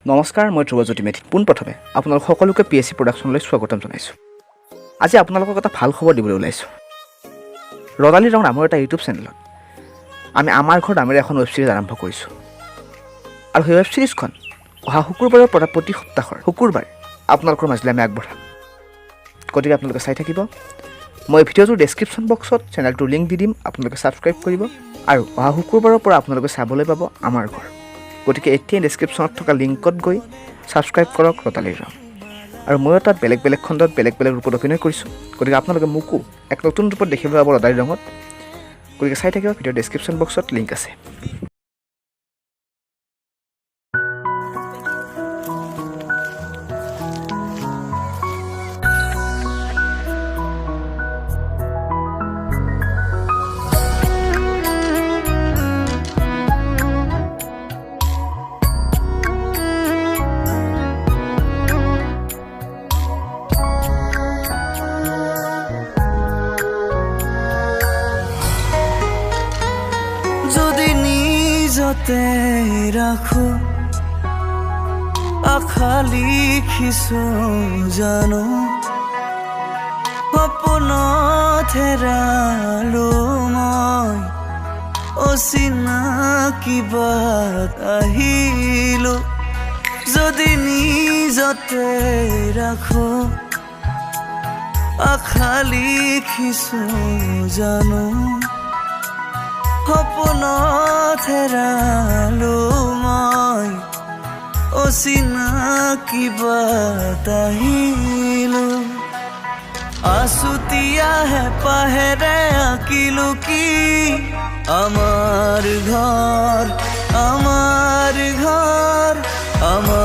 নমস্কাৰ, মই ধ্ৰুৱজ্যোতি মেধি। পোনপ্ৰথমে আপোনালোক সকলোকে PSC প্ৰডাকশ্যনলৈ স্বাগতম জনাইছোঁ। আজি আপোনালোকক এটা ভাল খবৰ দিবলৈ ওলাইছোঁ। ৰদালি ৰং নামৰ এটা ইউটিউব চেনেলত আমি আমাৰ ঘৰ নামেৰে এখন ৱেব ছিৰিজ আৰম্ভ কৰিছোঁ আৰু সেই ৱেব ছিৰিজখন অহা শুকুৰবাৰৰ পৰা প্ৰতি সপ্তাহৰ শুকুৰবাৰে আপোনালোকৰ মাজলৈ আমি আগবঢ়াম। গতিকে আপোনালোকে চাই থাকিব। মই ভিডিঅ'টোৰ ডেছক্ৰিপশ্যন বক্সত চেনেলটোৰ লিংক দি দিম, আপোনালোকে ছাবস্ক্ৰাইব কৰিব আৰু অহা শুকুৰবাৰৰ পৰা আপোনালোকে চাবলৈ পাব আমাৰ ঘৰ। গতিকে এতিয়াই ডেছক্ৰিপশ্যনত থকা লিংকত গৈ ছাবস্ক্ৰাইব কৰক ৰদালিৰ ৰং। আৰু ময়ো তাত বেলেগ বেলেগ খণ্ডত বেলেগ বেলেগ ৰূপত অভিনয় কৰিছোঁ। গতিকে আপোনালোকে মোকো এক নতুন ৰূপত দেখিবলৈ পাব ৰদালিৰ ৰঙত। গতিকে চাই থাকিব, ভিডিঅ'ৰ ডেছক্ৰিপশ্যন বক্সত লিংক আছে। যদি নিজতে ৰাখো আশা লিখিছো জানো, সপোনত হেৰালো মই অচিনাকি বাট আহিলো। যদি নিজতে ৰাখো আশা লিখিছো জানো, সপোনত হেৰালো মই অচিনাকি বাট আহিলো। আছুতীয়া হেঁপাহেৰে আঁকিলো কি আমাৰ ঘৰ, আমাৰ ঘৰ, আমাৰ